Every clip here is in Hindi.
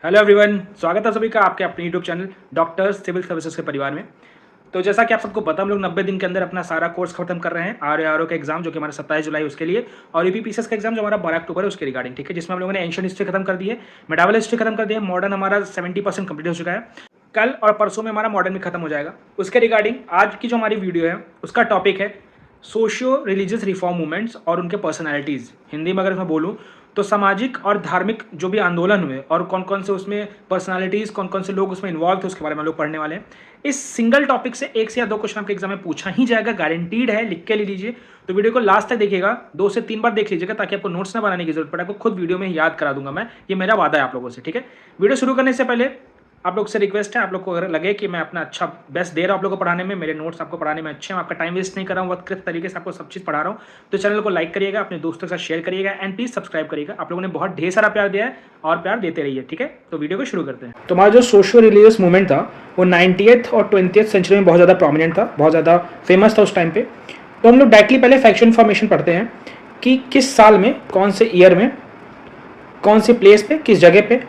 हेलो एवरीवन, स्वागत है सभी का आपके अपने YouTube channel doctors civil services के परिवार में। तो जैसा कि आप सबको पता, हम लोग 90 दिन के अंदर अपना सारा कोर्स खत्म कर रहे हैं। आर का एग्जाम जो कि हमारा 27 जुलाई उसके लिए, और यूपीपीसीएस का एग्जाम जो हमारा 12 अक्टूबर है उसके रिगार्डिंग, ठीक है, जिसमें हम लोगों ने एंशिएंट हिस्ट्री खत्म कर दी है, मेडावल हिस्ट्री खत्म कर दिया है, मॉडर्न हमारा 70% कंप्लीट हो चुका है। कल और परसों में हमारा मॉडर्न भी खत्म हो जाएगा। उसके रिगार्डिंग आज की जो हमारी वीडियो है उसका टॉपिक है सोशियो रिलीजियस रिफॉर्म मूवमेंट्स और उनके पर्सनैलिटीज़। हिंदी में अगर मैं बोलूँ तो सामाजिक और धार्मिक जो भी आंदोलन हुए और कौन कौन से उसमें पर्सनालिटीज़, कौन कौन से लोग उसमें इन्वॉल्व थे, उसके बारे में लोग पढ़ने वाले हैं। इस सिंगल टॉपिक से 1 से या 2 क्वेश्चन आपके एग्जाम में पूछा ही जाएगा, गारंटीड है, लिख के ले लीजिए। तो वीडियो को लास्ट तक देखिएगा, 2 से 3 बार देख लीजिएगा ताकि आपको नोट्स ना बनाने की जरूरत पड़े, आपको खुद वीडियो में याद करा दूंगा मैं, ये मेरा वादा है आप लोगों से, ठीक है। वीडियो शुरू करने से पहले आप लोग से रिक्वेस्ट है, आप लोग को अगर लगे कि मैं अपना अच्छा बेस्ट दे रहा हूँ आप लोग को पढ़ाने में, मेरे नोट्स आपको पढ़ाने में अच्छे हैं, आपका टाइम वेस्ट नहीं कर रहा हूँ, वक्त तरीके से आपको सब चीज़ पढ़ा रहा हूँ, तो चैनल को लाइक करिएगा, अपने दोस्तों के साथ शेयर करिएगा एंड प्लीज सब्सक्राइब करिएगा। आप लोगों ने बहुत ढेर सारा प्यार दिया है और प्यार देते रहिए, ठीक है। तो वीडियो को शुरू करते हैं। तो हमारा जो सोशियो रिलीजियस मूवमेंट था वो 90th और 20th सेंचुरी में बहुत ज़्यादा प्रोमिनेंट था, बहुत ज़्यादा फेमस था उस टाइम पे। तो हम लोग डायरेक्टली पहले फैक्चुअल इन्फॉर्मेशन पढ़ते हैं कि किस साल में, कौन से ईयर में, कौन सी प्लेस पे, किस जगह पे,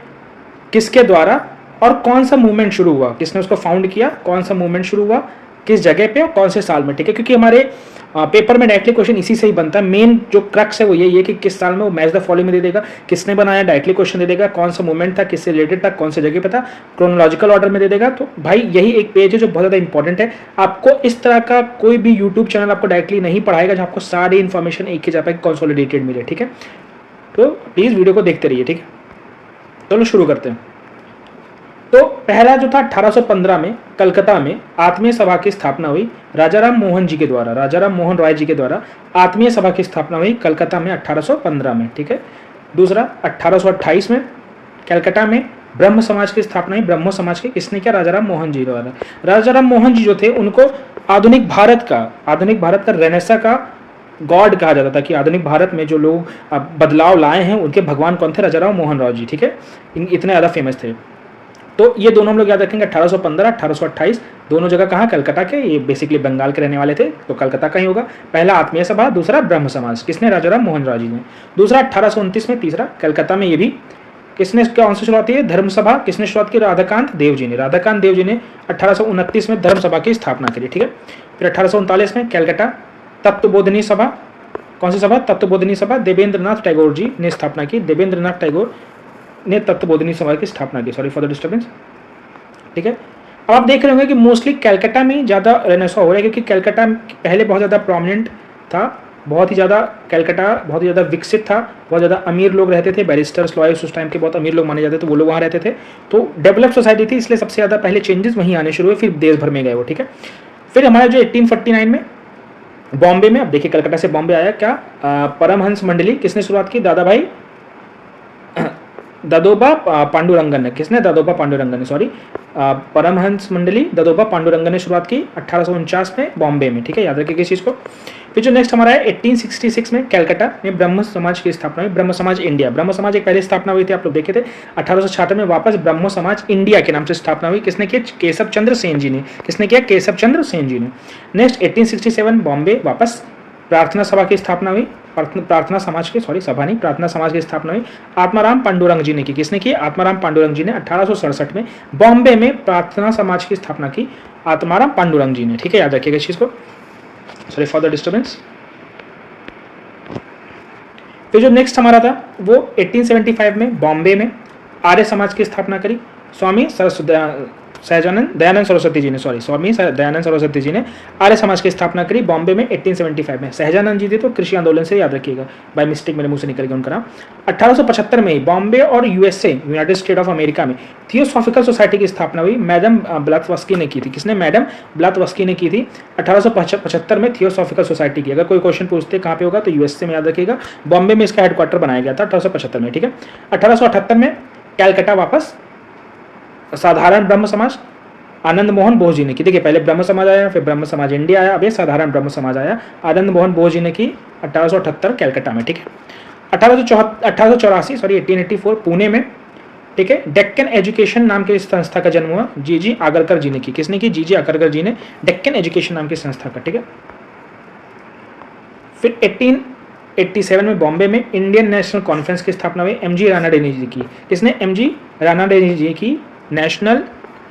किसके द्वारा और कौन सा मूवमेंट शुरू हुआ, किसने उसको फाउंड किया, कौन सा मूवमेंट शुरू हुआ, किस जगह पे और कौन से साल में, ठीक है। क्योंकि हमारे पेपर में डायरेक्टली क्वेश्चन इसी से ही बनता है। मेन जो क्रक्स है वो यही है कि किस साल में, वो मैच द फॉलोइंग में दे देगा, किसने बनाया, डायरेक्टली क्वेश्चन दे देगा, कौन सा मूवमेंट था, किससे रिलेटेड था, कौन से जगह पे था, क्रोनोलॉजिकल ऑर्डर में दे देगा। तो भाई यही एक पेज है जो बहुत ज़्यादा इंपॉर्टेंट है। आपको इस तरह का कोई भी यूट्यूब चैनल आपको डायरेक्टली नहीं पढ़ाएगा जहाँ आपको सारी इन्फॉर्मेशन एक ही जगह पर कंसोलिडेटेड मिले, ठीक है। तो प्लीज़ वीडियो को देखते रहिए, ठीक है। चलो शुरू करते हैं। तो पहला जो था 1815 में कलकत्ता में आत्मीय सभा की स्थापना हुई राजाराम मोहन जी के द्वारा, राजाराम मोहन राय जी के द्वारा आत्मीय सभा की स्थापना हुई कलकत्ता में 1815 में, ठीक है। दूसरा 1828 में कलकत्ता में ब्रह्म समाज की स्थापना हुई। ब्रह्मो समाज की किसने किया? राजाराम मोहन जी द्वारा। राजाराम मोहन जी जो थे उनको आधुनिक भारत का रेनेसा का गॉड कहा जाता था, कि आधुनिक भारत में जो लोग बदलाव लाए हैं उनके भगवान कौन थे? राजाराम मोहन राय जी, ठीक है। इतने ज़्यादा फेमस थे। तो ये दोनों हम लोग याद रखेंगे, 1815 1828 दोनों जगह कहाँ? कलकत्ता के। ये बेसिकली बंगाल के रहने वाले थे तो कलकत्ता का ही होगा। पहला आत्मीय सभा, दूसरा ब्रह्म समाज, किसने? राजाराम मोहन राय जी ने। दूसरा 1829 में, तीसरा कलकत्ता में, ये भी किसने कौन सी शुरुआत की? धर्म सभा किसने शुरुआत की? राधाकांत देव जी ने। राधाकांत देव जी ने 1829 में धर्म सभा की स्थापना करी, ठीक है। फिर 1839 में कलकत्ता तत्वबोधिनी सभा, कौन सी सभा? तत्वबोधिनी सभा, देवेंद्रनाथ टैगोर जी ने स्थापना की। देवेंद्रनाथ टैगोर ने तत्वबोधिनी सभा की स्थापना की। सॉरी फॉर द डिस्टर्बेंस, ठीक है। अब आप देख रहे होंगे कि मोस्टली कलकत्ता में ज़्यादा रेनेसा हो रहा है, क्योंकि कलकत्ता पहले बहुत ज़्यादा प्रोमिनेंट था, बहुत ही ज़्यादा कलकत्ता बहुत ही ज़्यादा विकसित था, बहुत ज़्यादा अमीर लोग रहते थे, बैरिस्टर्स, लॉयर्स उस टाइम के बहुत अमीर लोग माने जाते थे, वो लोग वहाँ रहते थे। तो डेवलप सोसाइटी थी, इसलिए सबसे ज़्यादा पहले चेंजेस वहीं आने शुरू हुए, फिर देश भर में गए वो, ठीक है। फिर हमारा जो 1849 में बॉम्बे में, अब देखिए कलकत्ता से बॉम्बे आया क्या? परमहंस मंडली किसने शुरुआत की? दादोबा पांडुरंगन ने। किसने? दादोबा पांडुरंगन ने, सॉरी, परमहंस मंडली दादोबा पांडुरंगन ने शुरुआत की 1849 में बॉम्बे में, ठीक है, याद रखिए इस चीज़ को। फिर जो नेक्स्ट हमारा है 1866 में कलकत्ता में ब्रह्म समाज की स्थापना हुई। ब्रह्म समाज इंडिया, ब्रह्म समाज एक पहले स्थापना हुई थी, आप लोग देखे थे। 1866 में वापस ब्रह्म समाज इंडिया के नाम से स्थापना हुई। किसने किया? केशव चंद्र सेन जी ने। किसने किया? केशव चंद्र सेन जी ने। नेक्स्ट 1867 बॉम्बे वापस प्रार्थना सभा की स्थापना हुई। प्रार्थना समाज की, सॉरी सभा नहीं, प्रार्थना समाज की स्थापना हुई आत्माराम पांडुरंग जी ने की। किसने की? आत्माराम पांडुरंग जी ने 1867 में बॉम्बे में प्रार्थना समाज की स्थापना की, आत्माराम पांडुरंग जी ने, ठीक है, याद रखिएगा इस चीज को। Sorry for the disturbance. फिर जो नेक्स्ट हमारा था वो 1875 में बॉम्बे में आर्य समाज की स्थापना करी स्वामी दयानंद सरस्वती जी ने, सॉरी स्वामी दयानंद सरस्वती जी ने आर्य समाज की स्थापना करी बॉम्बे में 1875 में। सहजानंद जी थे तो कृषि आंदोलन से, याद रखिएगा, बाय मिस्टेक मेरे मुंह से निकल गया उनका नाम। 1875 में बॉम्बे और USA, United state of America में थियोसॉफिकल सोसाइटी की स्थापना हुई। मैडम ब्लात्वस्की ने की थी। किसने? मैडम ब्लात्वस्की ने की थी 1875 में थियोसॉफिकल सोसाइटी की। अगर कोई क्वेश्चन पूछते कहाँ पे होगा तो यूएसए में, याद रखिएगा। बॉम्बे में इसका हेडक्वार्टर बनाया गया था 1875 में, ठीक है। 1878 में कलकत्ता वापस साधारण ब्रह्म समाज आनंद मोहन बोस जी ने की। देखिए पहले ब्रह्म समाज आया, फिर ब्रह्म समाज इंडिया आया, अब ये साधारण ब्रह्म समाज आया। आनंद मोहन बोस जी ने की 1878 कलकत्ता में, ठीक है। 1884 सॉरी 1884 पुणे में, ठीक है, डेक्कन एजुकेशन नाम की संस्था का जन्म हुआ। जी आगरकर जी ने की। किसने की? जी आगरकर जी ने डेक्कन एजुकेशन नाम की संस्था का, ठीक है। फिर 87 में बॉम्बे में इंडियन नेशनल कॉन्फ्रेंस की स्थापना हुई एमजी राणा डेनी जी की। किसने? एमजी राणा डेनी जी की नेशनल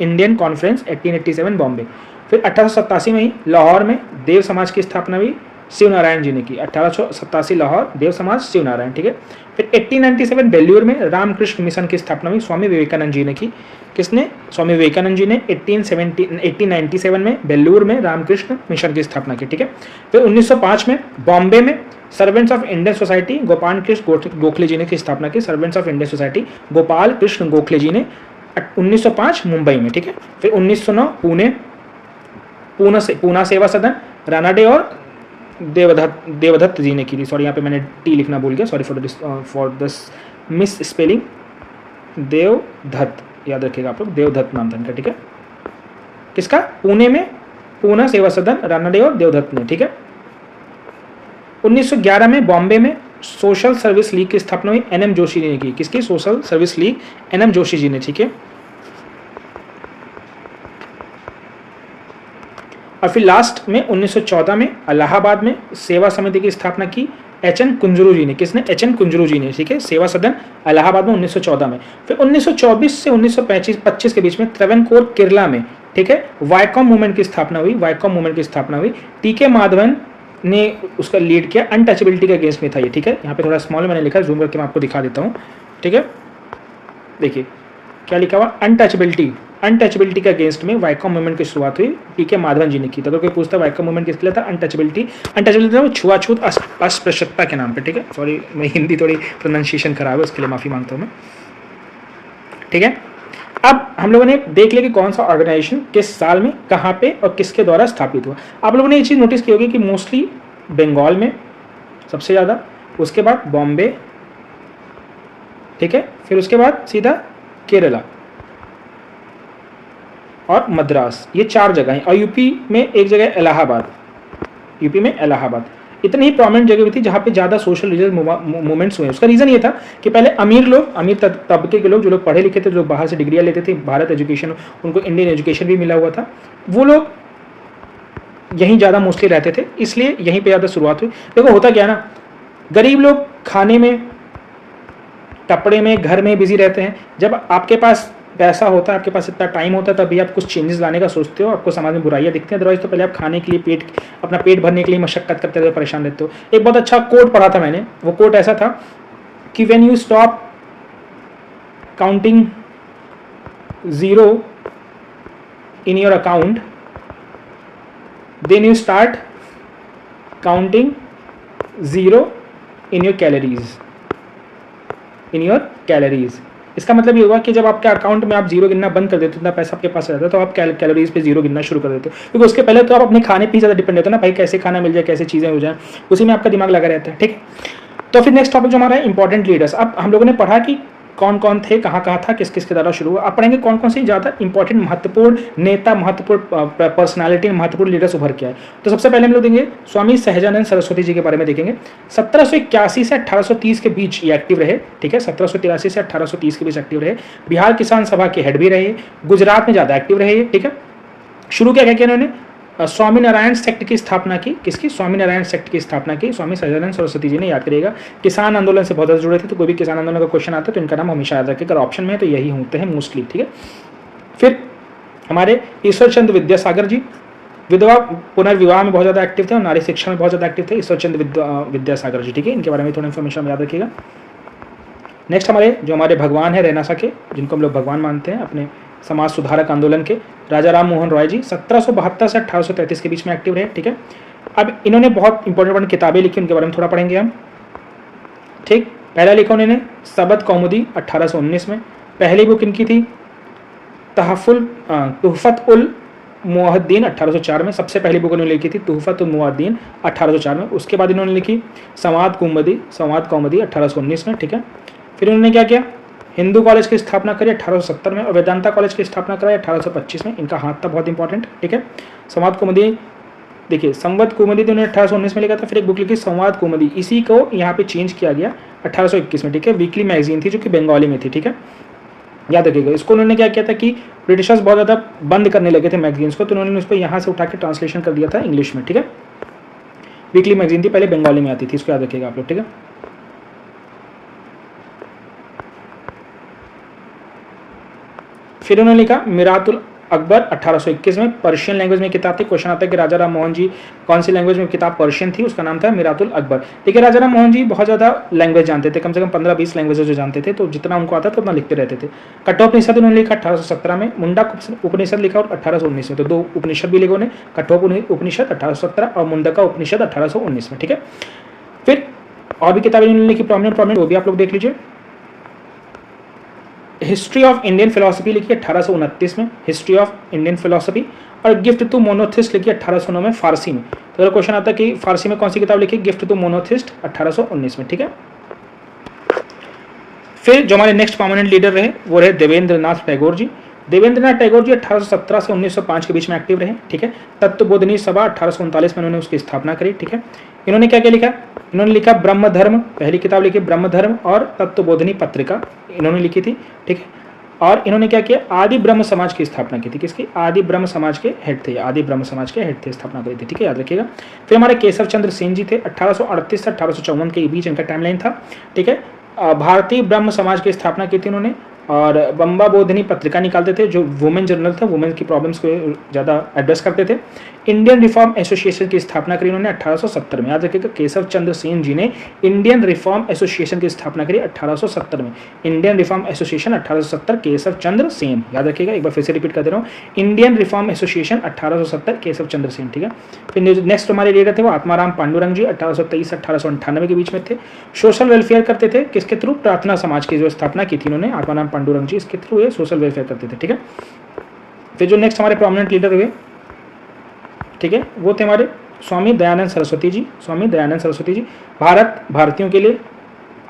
इंडियन कॉन्फ्रेंस 1887 बॉम्बे। फिर 1887 में ही लाहौर में देव समाज की स्थापना हुई शिव नारायण जी ने की। 1887 लाहौर देव समाज शिव नारायण, ठीक है। फिर 1897 बेल्लूर में रामकृष्ण मिशन की स्थापना हुई स्वामी विवेकानंद जी ने की। किसने? स्वामी विवेकानंद जी ने 1897 में बेल्लूर में रामकृष्ण मिशन की स्थापना की, ठीक है। फिर 1905 में बॉम्बे में servants of Indian society Gopal Krishna Gokhale ji ने की स्थापना की। Servants of Indian society Gopal Krishna Gokhale ji ने 1905 मुंबई में, ठीक है। फिर 1909 पूना सेवा सदन रानाडे और देवदत्त जी ने की थी। सॉरी, यहाँ पे मैंने टी लिखना भूल गया, sorry for this misspelling. Devdutt याद रखिएगा आप लोग, देवदत्त नाम था इनका, ठीक है। किसका? पुणे में पूना सेवा सदन रानाडे और देवदत्त ने, ठीक है। 1911 में बॉम्बे में सोशल सर्विस लीग की स्थापना हुई एनएम जोशी जी ने की। किसकी? Social service league N M Joshi ji ने, ठीक है। और फिर लास्ट में 1914 में इलाहाबाद में सेवा समिति की स्थापना की एच.एन. कुंजरू जी ने। किसने? एच.एन. कुंजरू जी ने, ठीक है। सेवा सदन इलाहाबाद में 1914 में। फिर 1924 से 1925 के बीच में त्रवणकोर केरला में, ठीक है, वाइकॉम मूवमेंट की स्थापना हुई। वाइकॉम मूवमेंट की स्थापना हुई। टी.के. माधवन ने उसका लीड किया। अनटचेबिलिटी के अगेंस्ट में था ये, ठीक है। यहाँ पे थोड़ा स्मॉल मैंने लिखा है, जूम करके मैं आपको दिखा देता हूँ, ठीक है। देखिए क्या लिखा हुआ, अनटचेबिलिटी के अगेंस्ट में वाइकॉम मूवमेंट की शुरुआत हुई। टी.के. माधवन जी ने की। तो अगर कोई पूछता है वाइकॉम मूवमेंट किसके लिए था, अनटचेबिलिटी वो छुआछूत अस्पृश्यता के नाम पे, ठीक है। सॉरी, मैं हिंदी थोड़ी प्रोनाउंसिएशन खराब है, उसके लिए माफ़ी मांगता हूँ मैं, ठीक है। अब हम लोगों ने देख लिया कि कौन सा ऑर्गेनाइजेशन किस साल में कहाँ पे और किसके द्वारा स्थापित हुआ। आप लोगों ने ये चीज़ नोटिस की होगी कि मोस्टली बंगाल में सबसे ज़्यादा, उसके बाद बॉम्बे, ठीक है, फिर उसके बाद सीधा केरला और मद्रास, ये 4 जगह हैं। और यूपी में एक जगह इलाहाबाद, यूपी में इलाहाबाद। इतनी ही प्रोमिनेंट जगह भी थी जहाँ पे ज़्यादा सोशल रिलीजियस मूवमेंट्स हुए। उसका रीज़न ये था कि पहले अमीर तबके के लोग, जो लोग पढ़े लिखे थे, जो बाहर से डिग्रियाँ लेते थे, भारत एजुकेशन, उनको इंडियन एजुकेशन भी मिला हुआ था, वो लोग यहीं ज़्यादा मोस्टली रहते थे, इसलिए यहीं पे ज़्यादा शुरुआत हुई। देखो होता क्या ना, गरीब लोग खाने में, कपड़े में, घर में बिजी रहते हैं। जब आपके पास पैसा होता है, आपके पास इतना टाइम होता है, तभी आप कुछ चेंजेस लाने का सोचते हो। आपको समाज में बुराइयां दिखती हैं, अदरवाइज तो पहले आप खाने के लिए, अपना पेट भरने के लिए मशक्कत करते हुए परेशान रहते हो। एक बहुत अच्छा कोट पढ़ा था मैंने, वो कोट ऐसा था कि when you stop counting zero in your account, then you start counting zero in your calories. इसका मतलब ये होगा कि जब आपके अकाउंट में आप जीरो गिनना बंद कर देते हो, इतना पैसा आपके पास रहता है, तो आप कैलोरीज पे जीरो गिनना शुरू कर देते हो, क्योंकि उसके पहले तो आप अपने खाने पे ज़्यादा डिपेंड रहते हो ना, भाई कैसे खाना मिल जाए, कैसे चीज़ें हो जाए, उसी में आपका दिमाग लगा रहता है, ठीक है। तो फिर नेक्स्ट टॉपिक जो हमारा है इंपॉर्टेंट लीडर्स। अब हम लोगों ने पढ़ा कि कौन कौन थे, कहाँ कहाँ था, किस किस के द्वारा शुरू हुआ। अब पढ़ेंगे कौन कौन से ज़्यादा इंपॉर्टेंट, महत्वपूर्ण नेता, महत्वपूर्ण पर्सनालिटी, महत्वपूर्ण लीडर्स उभर के आए। तो सबसे पहले हम लोग देखेंगे स्वामी सहजानंद सरस्वती जी के बारे में देखेंगे। 1781 से 1830 के बीच ये एक्टिव रहे, ठीक है। 1783 से 1830 के बीच एक्टिव रहे। बिहार किसान सभा के हेड भी रहे। गुजरात में ज़्यादा एक्टिव रहे, ठीक है। शुरू क्या किया इन्होंने, स्वामीनारायण सेक्ट की स्थापना की। किसकी? स्वामीनारायण सेक्ट की स्थापना की स्वामी सहजानंद सरस्वती जी ने। याद करिएगा, किसान आंदोलन से बहुत ज़्यादा जुड़े थे, तो कोई भी किसान आंदोलन का क्वेश्चन आता है तो इनका नाम हमेशा याद रखिएगा। ऑप्शन में तो यही होते हैं मोस्टली, ठीक है। फिर हमारे ईश्वर चंद्र विद्यासागर जी विधवा पुनर्विवाह में बहुत ज़्यादा एक्टिव थे और नारी शिक्षा में बहुत ज़्यादा एक्टिव थे, ईश्वर चंद्र विद्यासागर जी, ठीक है। इनके बारे में थोड़ा इन्फॉर्मेशन याद रखिएगा। नेक्स्ट हमारे भगवान है रैना सके, जिनको हम लोग भगवान मानते हैं अपने समाज सुधारक आंदोलन के, राजा राम मोहन रॉय जी 1772 से 1833 के बीच में एक्टिव रहे, ठीक है। अब इन्होंने बहुत इंपॉर्टेंट किताबें लिखी, उनके बारे में थोड़ा पढ़ेंगे हम, ठीक। पहला लिखा उन्होंने सबद कौमुदी 1819 में। पहली बुक इनकी थी तुहफत उल मुअद्दीन 1804 में। सबसे पहली बुक उन्होंने लिखी थी तुहफत उल मुअद्दीन 1804 में। उसके बाद इन्होंने लिखी संवाद कौमुदी 1819 में, ठीक है। फिर उन्होंने क्या किया, हिंदू कॉलेज की स्थापना करी 1870 में और वेदांता कॉलेज की स्थापना कराई 1825 में। इनका हाथ था बहुत इंपॉर्टेंट, ठीक है। संवाद कौमुदी, देखिए संवाद कौमुदी तो उन्होंने 1819 में लिखा था। फिर एक बुक लिखी संवाद कौमुदी, इसी को यहाँ पे चेंज किया गया 1821 में, ठीक है। वीकली मैगजीन थी जो कि बंगाली में थी, ठीक है, याद रखिएगा। इसको उन्होंने क्या किया था कि ब्रिटिशर्स बहुत ज़्यादा बंद करने लगे थे मैगजीन्स को, तो उन्होंने उसको यहाँ से उठा के ट्रांसलेशन कर दिया था इंग्लिश में, ठीक है। वीकली मैगजीन थी, पहले बंगाली में आती थी, इसको याद रखिएगा आप लोग, ठीक है। फिर उन्होंने लिखा मिरातुल अकबर 1821 में, पर्शियन लैंग्वेज में किताब थी। क्वेश्चन आता है कि राजा राम मोहन जी कौन सी लैंग्वेज में किताब पर्शियन थी, उसका नाम था मिरातुल अकबर। देखिए राजा राम मोहन जी बहुत ज़्यादा लैंग्वेज जानते थे, कम से कम 15-20 लैंग्वेजेस जो जानते थे, तो जितना उनको आता था उतना लिखते रहते थे। कठोपनिषद उन्होंने लिखा 1817 में, मुंडक उपनिषद लिखा और 1819 में, तो 2 उपनिषद भी लिखे उन्होंने, कठोप उपनिषद 1817 और मुंडका उपनिषद 1819 में, ठीक है। फिर और भी किताबें इन्होंने लिखी प्रोमिनेंट, वो भी आप लोग देख लीजिए। हिस्ट्री ऑफ इंडियन फिलोसफी लिखी 1829 में, हिस्ट्री ऑफ इंडियन फिलोसफी, और गिफ्ट टू मोनोथिस्ट लिखी 1809 में फारसी में। तो अगर क्वेश्चन आता है कि फारसी में कौन सी किताब लिखी, गिफ्ट टू मोनोथिस्ट 1819 में, ठीक है। फिर जो हमारे नेक्स्ट परमानेंट लीडर रहे वो रहे देवेंद्रनाथ टैगोर जी। देवेंद्रनाथ टैगोर जी 1817 से 1905 के बीच में एक्टिव रहे, ठीक है। तत्वबोधिनी सभा 1839 में उन्होंने उसकी स्थापना करी, ठीक है। इन्होंने क्या क्या लिखा, इन्होंने लिखा ब्रह्म धर्म, पहली किताब लिखी ब्रह्म धर्म, और तत्वबोधिनी पत्रिका इन्होंने लिखी थी, ठीक है। और इन्होंने क्या किया, आदि ब्रह्म समाज की स्थापना की थी। किसकी, आदि ब्रह्म समाज के हेड थे, आदि ब्रह्म समाज के हेड थे, स्थापना करी थी, ठीक है, याद रखिएगा। फिर हमारे केशव चंद्र सेन जी थे, 1838 से 1854 के बीच इनका टाइमलाइन था, ठीक है। भारतीय ब्रह्म समाज की स्थापना की थी उन्होंने, और बम्बा बोधिनी पत्रिका निकालते थे जो वुमेन जर्नल था, वुमेन की प्रॉब्लम्स को ज़्यादा एड्रेस करते थे। इंडियन रिफॉर्म एसोसिएशन की स्थापना करी उन्होंने 1870 में, याद रखिएगा केशव चंद्र सेन जी ने इंडियन रिफॉर्म एसोसिएशन की स्थापना करी 1870 में। Indian reform association 1870 Keshav Chandra Sen, याद रखिएगा, एक बार फिर से रिपीट कर दे रहा हूँ, Indian reform association 1870 Keshav Chandra Sen, ठीक है। फिर नेक्स्ट हमारे लीडर थे वो आत्माराम पांडुरंग जी, 1823 से 1898 के बीच में थे। सोशल वेलफेयर करते थे, किसके थ्रू, प्रार्थना समाज की जो स्थापना की थी उन्होंने, आत्माराम पांडुरंग जी, इसके थ्रू ये सोशल वेलफेयर करते थे, ठीक है। फिर जो नेक्स्ट हमारे प्रोमिनेंट लीडर हुए, ठीक है, वो थे हमारे स्वामी दयानंद सरस्वती जी। स्वामी दयानंद सरस्वती जी भारतीयों के लिए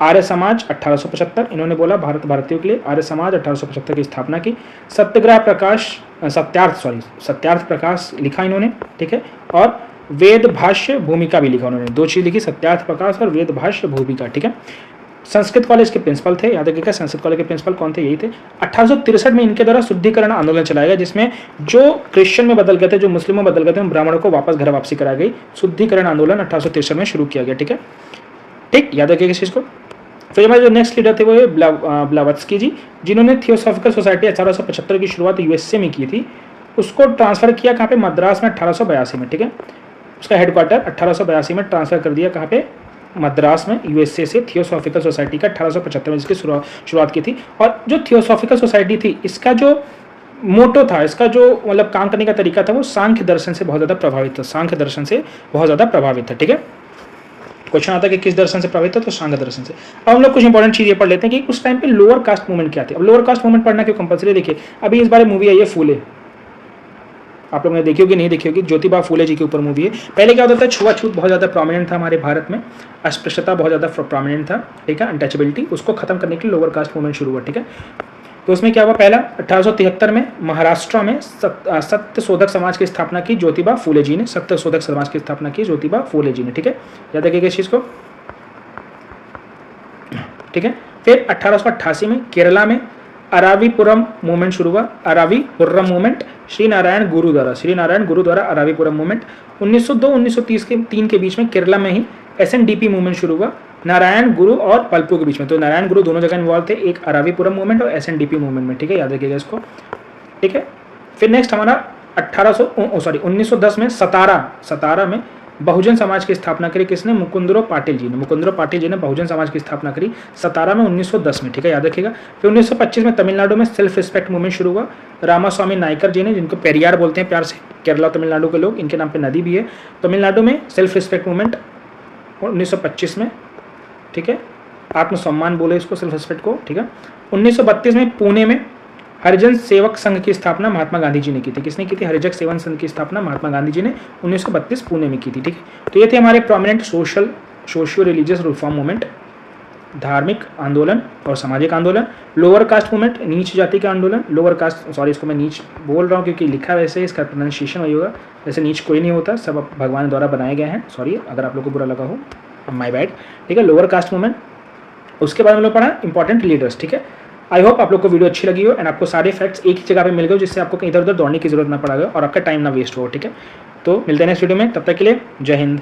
आर्य समाज 1875, इन्होंने बोला भारत भारतीयों के लिए आर्य समाज 1875 की स्थापना की। सत्यार्थ प्रकाश लिखा इन्होंने, ठीक है। और वेद भाष्य भूमिका भी लिखा उन्होंने, 2 चीज लिखी, सत्यार्थ प्रकाश और वेद भाष्य भूमिका, ठीक है। संस्कृत कॉलेज के प्रिंसिपल थे, याद रखिएगा संस्कृत कॉलेज के प्रिंसिपल कौन थे, यही थे। 1863 में इनके द्वारा शुद्धिकरण आंदोलन चलाया गया, जिसमें जो क्रिश्चियन में बदल गए थे, जो मुस्लिम में बदल गए थे, उन ब्राह्मणों को वापस घर वापसी कराई गई। शुद्धिकरण आंदोलन 1863 में शुरू किया गया, ठीक है, ठीक, याद रखिएगा इस चीज को। फिर हमारे जो नेक्स्ट लीडर थे वो है ब्लावत्स्की जी, जिन्होंने थियोसॉफिकल सोसाइटी 1875 की शुरुआत यूएसए में की थी, उसको ट्रांसफर किया कहाँ पे, मद्रास में 1882 में, ठीक है। उसका हेडक्वार्टर 1882 में ट्रांसफर कर दिया कहाँ पे, मद्रास में, यूएसए से। थियोसॉफिकल सोसाइटी का 1875 में इसकी शुरुआत की थी। और जो थियोसॉफिकल सोसाइटी थी, इसका जो मोटो था, इसका जो मतलब काम करने का तरीका था, वो सांख्य दर्शन से बहुत ज़्यादा प्रभावित था, सांख्य दर्शन से बहुत ज़्यादा प्रभावित था, ठीक है। क्वेश्चन आता है कि किस दर्शन से प्रभावित था, तो सांख्य दर्शन से। अब हम लोग कुछ इंपॉर्टेंट चीज़ ये पढ़ लेते हैं कि उस टाइम पे लोअर कास्ट मूवमेंट क्या थी। अब लोअर कास्ट मूवमेंट पढ़ना क्यों कंपलसरी, देखिए अभी इस बारे मूवी आई है फूले, आप लोगों ने देखी होगी, नहीं देखी होगी, ज्योतिबा फूले जी के ऊपर मूवी है। पहले क्या होता था, छुआछूत बहुत ज़्यादा प्रोमिनेंट था हमारे भारत में, अस्पृश्यता बहुत ज़्यादा प्रोमिनेंट था, ठीक है, अनटचेबिलिटी, उसको खत्म करने के लिए लोअर कास्ट मूवमेंट शुरू हुआ, ठीक है। तो उसमें क्या हुआ, पहला 1873 में महाराष्ट्र में सत्यशोधक समाज की स्थापना की ज्योतिबा फूले जी ने, सत्यशोधक समाज की स्थापना की ज्योतिबा फूले जी ने, ठीक है, याद रखिएगा इस चीज़ को, ठीक है। फिर 1888 में केरला में अरावीपुरम मूवमेंट शुरू हुआ, अरावीपुरम मूवमेंट, श्री नारायण गुरु द्वारा अरावीपुरम मूवमेंट। 1902-1930 के 3 के बीच में केरला में ही SNDP मूवमेंट शुरू हुआ, नारायण गुरु और पल्पू के बीच में। तो नारायण गुरु दोनों जगह इन्वॉल्व थे, एक अरावीपुरम मूवमेंट और SNDP मूवमेंट में, ठीक है, याद रखिएगा इसको, ठीक है। फिर नेक्स्ट हमारा 1910 में सतारा में बहुजन समाज की स्थापना करी, किसने, मुकुंदराव पाटिल जी ने बहुजन समाज की स्थापना करी सतारा में 1910 में, ठीक है, याद रखिएगा। फिर 1925 में तमिलनाडु में सेल्फ रिस्पेक्ट मूवमेंट शुरू हुआ, रामास्वामी नायकर जी ने, जिनको पेरियार बोलते हैं प्यार से, केरला तमिलनाडु के लोग, इनके नाम पे नदी भी है। तमिलनाडु में सेल्फ रिस्पेक्ट मूवमेंट 1925 में, ठीक है, आत्मसम्मान बोले इसको, सेल्फ रिस्पेक्ट को, ठीक है। 1932 में पुणे में हरिजन सेवक संघ की स्थापना महात्मा गांधी जी ने की थी, किसने की थी, हरिजन सेवक संघ की स्थापना महात्मा गांधी जी ने 1932 पुणे में की थी, ठीक है। तो ये थे हमारे prominent socio religious reform movement, धार्मिक आंदोलन और सामाजिक आंदोलन। लोअर कास्ट मूवमेंट, नीच जाति का आंदोलन, लोअर कास्ट, सॉरी इसको मैं नीच बोल रहा हूँ क्योंकि लिखा वैसे इसका प्रोनाउंसिएशन वही होगा, वैसे नीच कोई नहीं होता, सब भगवान द्वारा बनाए गए हैं, सॉरी अगर आप लोग को बुरा लगा हो, माय बैड, ठीक है। लोअर कास्ट मूवमेंट, उसके बाद हम लोग पढ़ा इंपॉर्टेंट लीडर्स, ठीक है। आई होप आप लोग को वीडियो अच्छी लगी हो एंड आपको सारे फैक्ट्स एक ही जगह पे मिल गए, जिससे आपको कहीं इधर उधर दौड़ने की जरूरत ना पड़ा और आपका टाइम ना वेस्ट हो, ठीक है। तो मिलते हैं नेक्स्ट वीडियो में, तब तक के लिए जय हिंद।